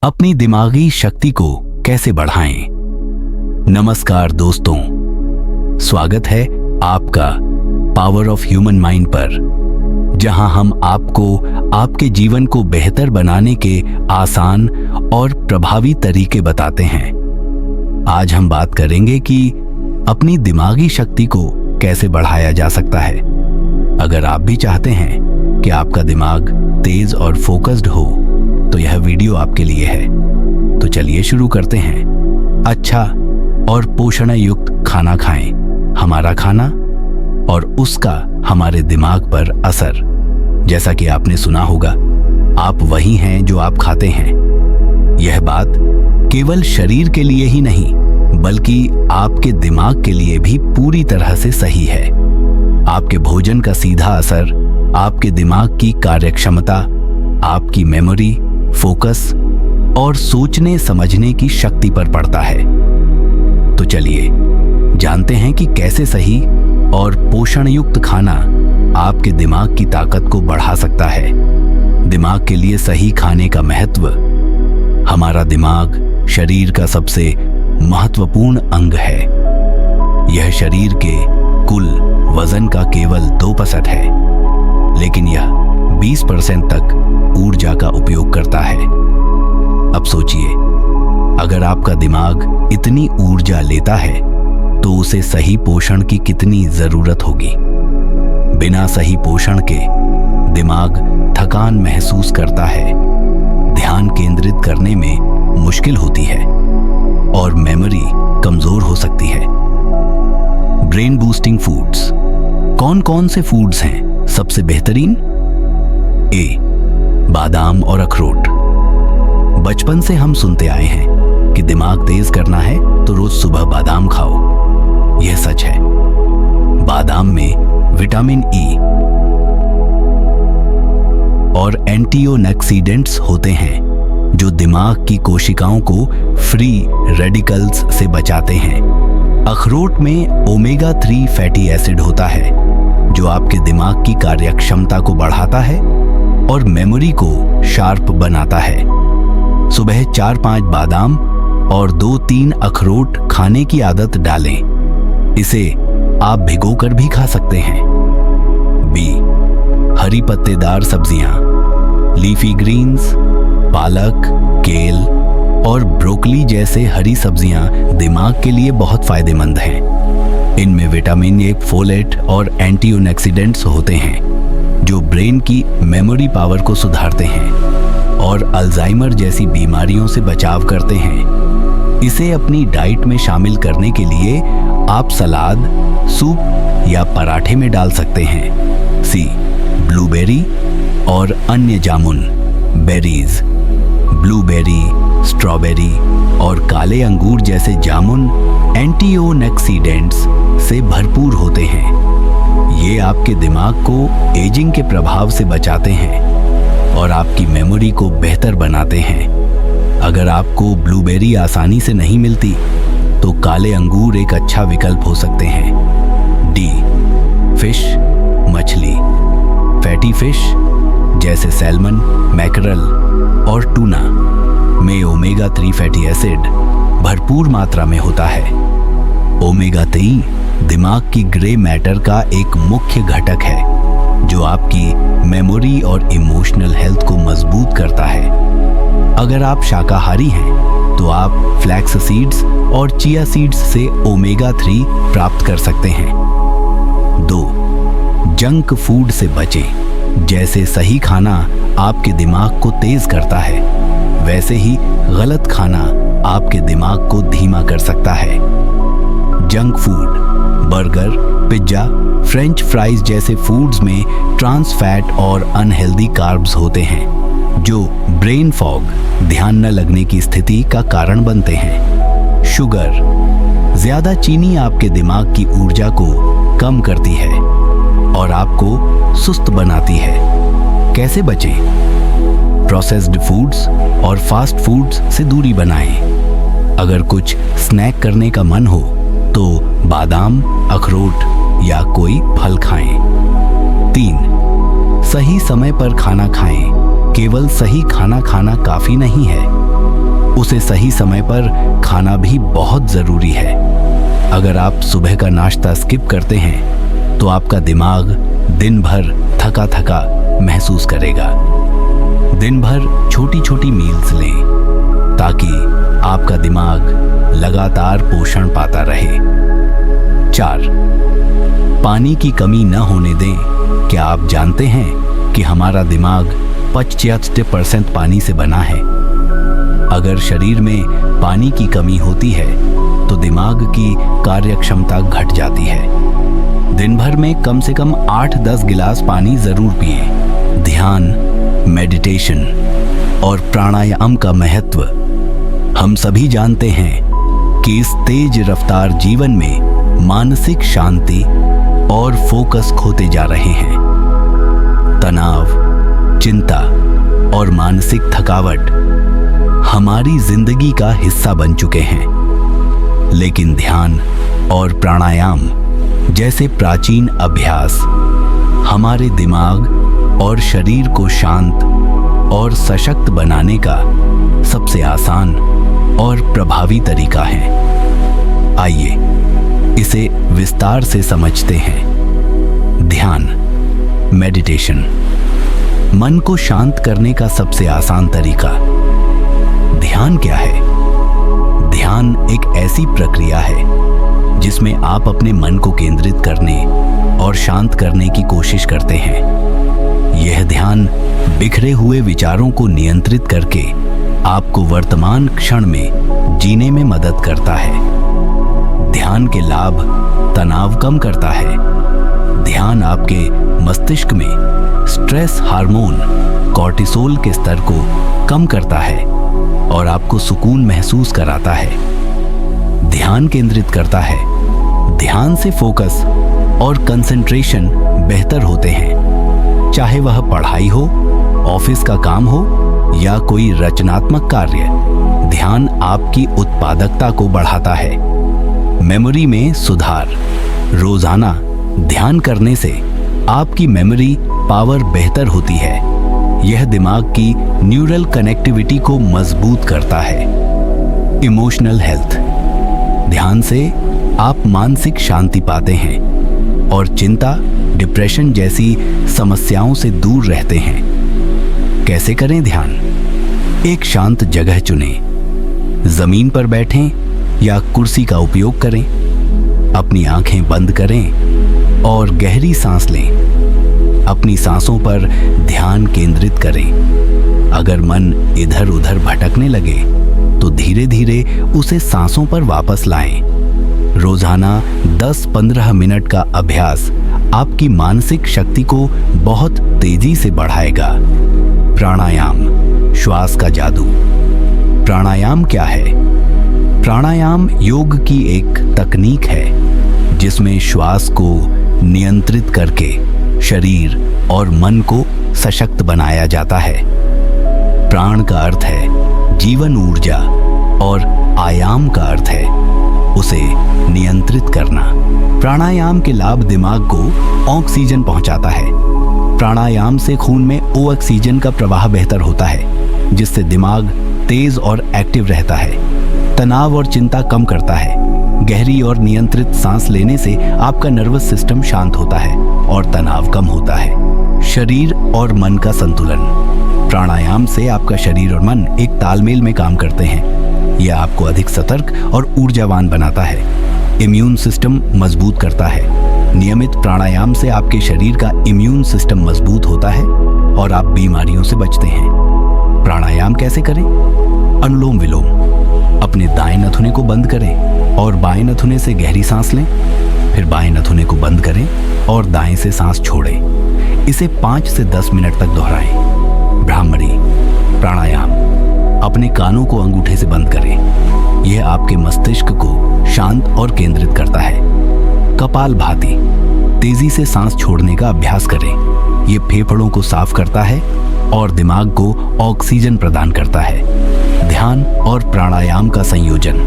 अपनी दिमागी शक्ति को कैसे बढ़ाएं। नमस्कार दोस्तों, स्वागत है आपका पावर ऑफ ह्यूमन माइंड पर, जहां हम आपको आपके जीवन को बेहतर बनाने के आसान और प्रभावी तरीके बताते हैं। आज हम बात करेंगे कि अपनी दिमागी शक्ति को कैसे बढ़ाया जा सकता है। अगर आप भी चाहते हैं कि आपका दिमाग तेज और फोकस्ड हो तो यह वीडियो आपके लिए है। तो चलिए शुरू करते हैं। अच्छा और पोषण युक्त खाना खाएं। हमारा खाना और उसका हमारे दिमाग पर असर। जैसा कि आपने सुना होगा, आप वही हैं जो आप खाते हैं। यह बात केवल शरीर के लिए ही नहीं बल्कि आपके दिमाग के लिए भी पूरी तरह से सही है। आपके भोजन का सीधा असर आपके दिमाग की कार्यक्षमता, आपकी मेमोरी, फोकस और सोचने समझने की शक्ति पर पड़ता है। तो चलिए जानते हैं कि कैसे सही और पोषण युक्त खाना आपके दिमाग की ताकत को बढ़ा सकता है। दिमाग के लिए सही खाने का महत्व। हमारा दिमाग शरीर का सबसे महत्वपूर्ण अंग है। यह शरीर के कुल वजन का केवल 2% है, लेकिन यह 20% तक ऊर्जा का उपयोग करता है। अब सोचिए, अगर आपका दिमाग इतनी ऊर्जा लेता है तो उसे सही पोषण की कितनी जरूरत होगी। बिना सही पोषण के दिमाग थकान महसूस करता है, ध्यान केंद्रित करने में मुश्किल होती है और मेमोरी कमजोर हो सकती है। Brain boosting foods. कौन कौन से फूड्स हैं सबसे बेहतरीन? ए, बादाम और अखरोट। बचपन से हम सुनते आए हैं कि दिमाग तेज करना है तो रोज सुबह बादाम खाओ। यह सच है। बादाम में विटामिन ई और एंटीऑक्सीडेंट्स होते हैं जो दिमाग की कोशिकाओं को फ्री रेडिकल्स से बचाते हैं। अखरोट में ओमेगा 3 फैटी एसिड होता है जो आपके दिमाग की कार्यक्षमता को बढ़ाता है और मेमोरी को शार्प बनाता है। सुबह 4-5 बादाम और 2-3 अखरोट खाने की आदत डालें। इसे आप भिगोकर भी खा सकते हैं। बी, हरी पत्तेदार सब्जियां। लीफी ग्रीन्स, पालक, केल और ब्रोकली जैसे हरी सब्जियां दिमाग के लिए बहुत फायदेमंद हैं। इनमें विटामिन ए, फोलेट और एंटीऑक्सीडेंट्स होते हैं जो ब्रेन की मेमोरी पावर को सुधारते हैं और अल्जाइमर जैसी बीमारियों से बचाव करते हैं। इसे अपनी डाइट में शामिल करने के लिए आप सलाद, सूप या पराठे में डाल सकते हैं। सी, ब्लूबेरी और अन्य जामुन। बेरीज। ब्लूबेरी, स्ट्रॉबेरी और काले अंगूर जैसे जामुन एंटीऑक्सीडेंट्स से भरपूर होते हैं। ये आपके दिमाग को एजिंग के प्रभाव से बचाते हैं और आपकी मेमोरी को बेहतर बनाते हैं। अगर आपको ब्लूबेरी आसानी से नहीं मिलती तो काले अंगूर एक अच्छा विकल्प हो सकते हैं। डी, फिश, मछली। फैटी फिश जैसे सैल्मन, मैकरल और टूना में ओमेगा 3 फैटी एसिड भरपूर मात्रा में होता है। ओमेगा 3 दिमाग की ग्रे मैटर का एक मुख्य घटक है जो आपकी मेमोरी और इमोशनल हेल्थ को मजबूत करता है। अगर आप शाकाहारी हैं तो आप फ्लैक्स सीड्स और चिया सीड्स से ओमेगा 3 प्राप्त कर सकते हैं। 2, जंक फूड से बचें। जैसे सही खाना आपके दिमाग को तेज करता है, वैसे ही गलत खाना आपके दिमाग को धीमा कर सकता है। Junk food, burger, pizza, French fries जैसे फूड्स में ट्रांस फैट और अनहेल्दी कार्ब्स होते हैं जो ब्रेन फॉग, ध्यान न लगने की स्थिति का कारण बनते हैं। शुगर, ज्यादा चीनी आपके दिमाग की ऊर्जा को कम करती है और आपको सुस्त बनाती है। कैसे बचें? प्रोसेस्ड फूड्स और फास्ट फूड्स से दूरी बनाएं। अगर कुछ स्नैक करने का मन हो तो बादाम, अखरोट या कोई फल खाएं। 3, सही समय पर खाना खाएं। केवल सही खाना खाना काफी नहीं है, सही समय पर खाना भी बहुत जरूरी है। अगर आप सुबह का नाश्ता स्किप करते हैं तो आपका दिमाग दिन भर थका थका महसूस करेगा। दिन भर छोटी छोटी मील्स लें ताकि आपका दिमाग लगातार पोषण पाता रहे। 4, पानी की कमी न होने दें। क्या आप जानते हैं कि हमारा दिमाग 75% पानी से बना है? अगर शरीर में पानी की कमी होती है तो दिमाग की कार्यक्षमता घट जाती है। दिन भर में कम से कम 8-10 गिलास पानी जरूर पिएं। ध्यान, मेडिटेशन और प्राणायाम का महत्व हम सभी जानते हैं कि इस तेज रफ्तार जीवन में मानसिक शांति और फोकस खोते जा रहे हैं। तनाव, चिंता और मानसिक थकावट हमारी जिंदगी का हिस्सा बन चुके हैं, लेकिन ध्यान और प्राणायाम जैसे प्राचीन अभ्यास हमारे दिमाग और शरीर को शांत और सशक्त बनाने का सबसे आसान और प्रभावी तरीका है। आइए इसे विस्तार से समझते हैं। ध्यान, मेडिटेशन, मन को शांत करने का सबसे आसान तरीका। ध्यान क्या है? ध्यान एक ऐसी प्रक्रिया है जिसमें आप अपने मन को केंद्रित करने और शांत करने की कोशिश करते हैं। यह ध्यान बिखरे हुए विचारों को नियंत्रित करके आपको वर्तमान क्षण में जीने में मदद करता है। ध्यान के लाभ: तनाव कम करता है। ध्यान आपके मस्तिष्क में स्ट्रेस हार्मोन कॉर्टिसोल के स्तर को कम करता है और आपको सुकून महसूस कराता है। ध्यान केंद्रित करता है। ध्यान से फोकस और कंसंट्रेशन बेहतर होते हैं, चाहे वह पढ़ाई हो, ऑफिस का काम हो या कोई रचनात्मक कार्य। ध्यान आपकी उत्पादकता को बढ़ाता है। मेमोरी में सुधार: रोजाना ध्यान करने से आपकी मेमोरी पावर बेहतर होती है। यह दिमाग की न्यूरल कनेक्टिविटी को मजबूत करता है। इमोशनल हेल्थ: ध्यान से आप मानसिक शांति पाते हैं और चिंता, डिप्रेशन जैसी समस्याओं से दूर रहते हैं। कैसे करें ध्यान? एक शांत जगह चुनें। जमीन पर बैठें या कुर्सी का उपयोग करें। अपनी आंखें बंद करें और गहरी सांस लें। अपनी सांसों पर ध्यान केंद्रित करें। अगर मन इधर उधर भटकने लगे तो धीरे धीरे उसे सांसों पर वापस लाएं। रोजाना 10-15 मिनट का अभ्यास आपकी मानसिक शक्ति को बहुत तेजी से बढ़ाएगा। प्राणायाम, श्वास का जादू। प्राणायाम क्या है? प्राणायाम योग की एक तकनीक है जिसमें श्वास को नियंत्रित करके शरीर और मन को सशक्त बनाया जाता है। प्राण का अर्थ है जीवन ऊर्जा और आयाम का अर्थ है उसे नियंत्रित करना। प्राणायाम के लाभ: दिमाग को ऑक्सीजन पहुंचाता है। प्राणायाम से खून में ऑक्सीजन का प्रवाह बेहतर होता है, जिससे दिमाग तेज और एक्टिव रहता है। तनाव और चिंता कम करता है। गहरी और नियंत्रित सांस लेने से आपका नर्वस सिस्टम शांत होता है और तनाव कम होता है। शरीर और मन का संतुलन: प्राणायाम से आपका शरीर और मन एक तालमेल में काम करते हैं। यह आपको अधिक सतर्क और ऊर्जावान बनाता है। इम्यून सिस्टम मजबूत करता है। नियमित प्राणायाम से आपके शरीर का इम्यून सिस्टम मजबूत होता है और आप बीमारियों से बचते हैं। प्राणायाम कैसे करें? अनुलोम विलोम: अपने दाएं नथुने को बंद करें और बाएं नथुने से गहरी सांस लें। फिर बाएं नथुने को बंद करें और दाएं से सांस छोड़ें। इसे 5 से 10 मिनट तक दोहराएं। भ्रामरी प्राणायाम: अपने कानों को अंगूठे से बंद करें। यह आपके मस्तिष्क को शांत और केंद्रित करता है। कपालभाति: तेजी से सांस छोड़ने का अभ्यास करें। यह फेफड़ों को साफ करता है और दिमाग को ऑक्सीजन प्रदान करता है। ध्यान और प्राणायाम का संयोजन: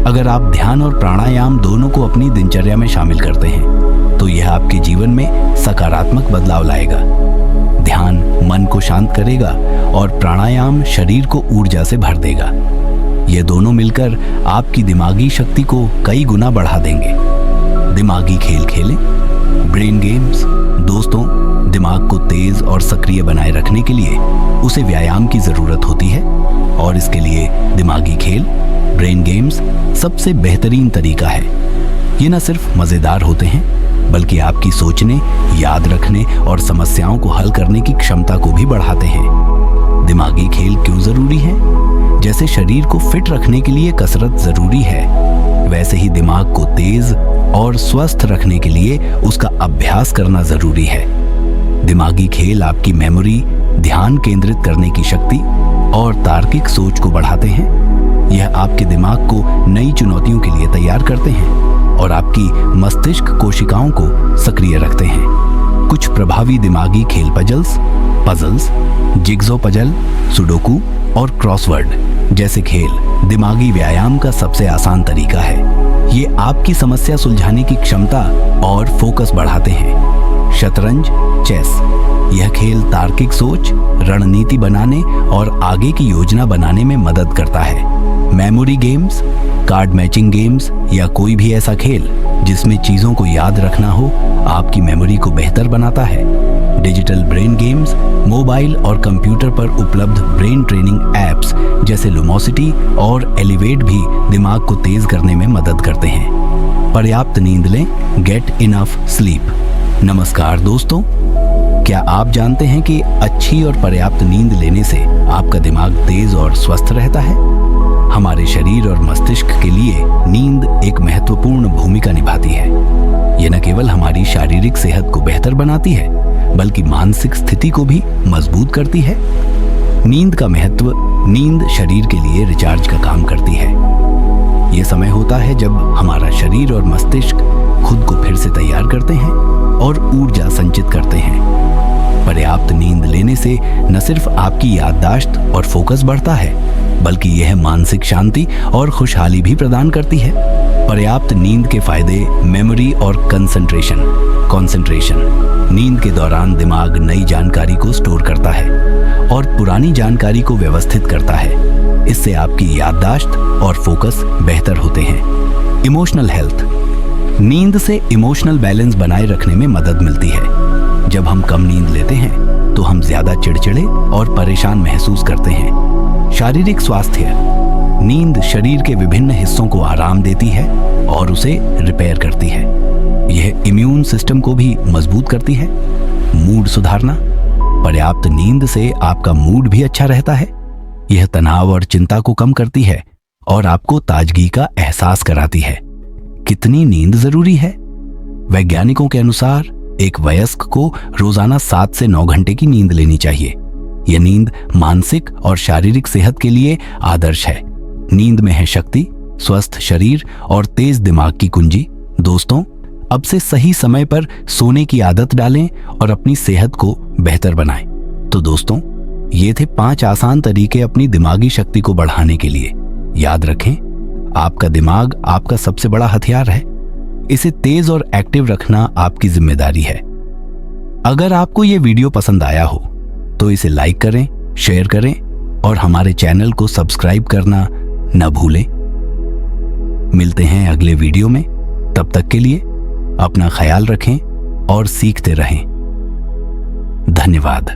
अगर आप ध्यान और प्राणायाम दोनों को अपनी दिनचर्या में शामिल करते हैं तो यह आपके जीवन में सकारात्मक बदलाव लाएगा। ध्यान मन को शांत करेगा और प्राणायाम शरीर को ऊर्जा से भर देगा। ये दोनों मिलकर आपकी दिमागी शक्ति को कई गुना बढ़ा देंगे। दिमागी खेल खेलें। Brain games. दोस्तों, दिमाग को तेज और सक्रिय बनाए रखने के लिए उसे व्यायाम की जरूरत होती है और इसके लिए दिमागी खेल, ब्रेन गेम्स सबसे बेहतरीन तरीका है। ये न सिर्फ मजेदार होते हैं बल्कि आपकी सोचने, याद रखने और समस्याओं को हल करने की क्षमता को भी बढ़ाते हैं। दिमागी खेल क्यों जरूरी है? जैसे शरीर को फिट रखने के लिए कसरत जरूरी है, वैसे ही दिमाग को तेज और स्वस्थ रखने के लिए उसका अभ्यास करना जरूरी है। दिमागी खेल आपकी मेमोरी, ध्यान केंद्रित करने की शक्ति और तार्किक सोच को बढ़ाते हैं। यह आपके दिमाग को नई चुनौतियों के लिए तैयार करते हैं और आपकी मस्तिष्क कोशिकाओं को सक्रिय रखते हैं। कुछ प्रभावी दिमागी खेल पजल्स, जिग्सो पजल, सुडोकू और क्रॉसवर्ड जैसे खेल दिमागी व्यायाम का सबसे आसान तरीका है। ये आपकी समस्या सुलझाने की क्षमता और फोकस बढ़ाते हैं। शतरंज, चेस, यह खेल तार्किक सोच, रणनीति बनाने और आगे की योजना बनाने में मदद करता है। Memory games, card matching games या कोई भी ऐसा खेल जिसमें चीजों को याद रखना हो, आपकी मेमोरी को बेहतर बनाता है। डिजिटल ब्रेन गेम्स, मोबाइल और कंप्यूटर पर उपलब्ध ब्रेन ट्रेनिंग एप्स जैसे लुमोसिटी और एलिवेट भी दिमाग को तेज करने में मदद करते हैं। पर्याप्त नींद लें। Get enough sleep. नमस्कार दोस्तों, क्या आप जानते हैं कि अच्छी और पर्याप्त नींद लेने से आपका दिमाग तेज और स्वस्थ रहता है? हमारे शरीर और मस्तिष्क के लिए नींद एक महत्वपूर्ण भूमिका निभाती है। यह न केवल हमारी शारीरिक सेहत को बेहतर बनाती है बल्कि मानसिक स्थिति को भी मजबूत करती है। नींद का महत्व। नींद शरीर के लिए रिचार्ज का काम करती है। यह समय होता है जब हमारा शरीर और मस्तिष्क खुद को फिर से तैयार करते हैं और ऊर्जा संचित करते हैं। पर्याप्त नींद लेने से न सिर्फ आपकी याददाश्त और फोकस बढ़ता है बल्कि यह मानसिक शांति और खुशहाली भी प्रदान करती है। पर्याप्त नींद के फायदे। मेमोरी और कंसंट्रेशन। नींद के दौरान दिमाग नई जानकारी को स्टोर करता है और पुरानी जानकारी को व्यवस्थित करता है। इससे आपकी याददाश्त और फोकस बेहतर होते हैं। Emotional health. नींद से इमोशनल बैलेंस बनाए रखने में मदद मिलती है। जब हम कम नींद लेते हैं तो हम ज्यादा चिड़चिड़े और परेशान महसूस करते हैं। शारीरिक स्वास्थ्य। नींद शरीर के विभिन्न हिस्सों को आराम देती है और उसे रिपेयर करती है। यह इम्यून सिस्टम को भी मजबूत करती है। मूड सुधारना। पर्याप्त नींद से आपका मूड भी अच्छा रहता है। यह तनाव और चिंता को कम करती है और आपको ताजगी का एहसास कराती है। कितनी नींद जरूरी है? वैज्ञानिकों के अनुसार एक वयस्क को रोजाना 7 से 9 घंटे की नींद लेनी चाहिए। यह नींद मानसिक और शारीरिक सेहत के लिए आदर्श है। नींद में है शक्ति, स्वस्थ शरीर और तेज दिमाग की कुंजी। दोस्तों, अब से सही समय पर सोने की आदत डालें और अपनी सेहत को बेहतर बनाएं। तो दोस्तों, ये थे 5 आसान तरीके अपनी दिमागी शक्ति को बढ़ाने के लिए। याद रखें, आपका दिमाग आपका सबसे बड़ा हथियार है। इसे तेज और एक्टिव रखना आपकी जिम्मेदारी है। अगर आपको ये वीडियो पसंद आया हो तो इसे लाइक करें, शेयर करें और हमारे चैनल को सब्सक्राइब करना न भूलें। मिलते हैं अगले वीडियो में। तब तक के लिए अपना ख्याल रखें और सीखते रहें। धन्यवाद।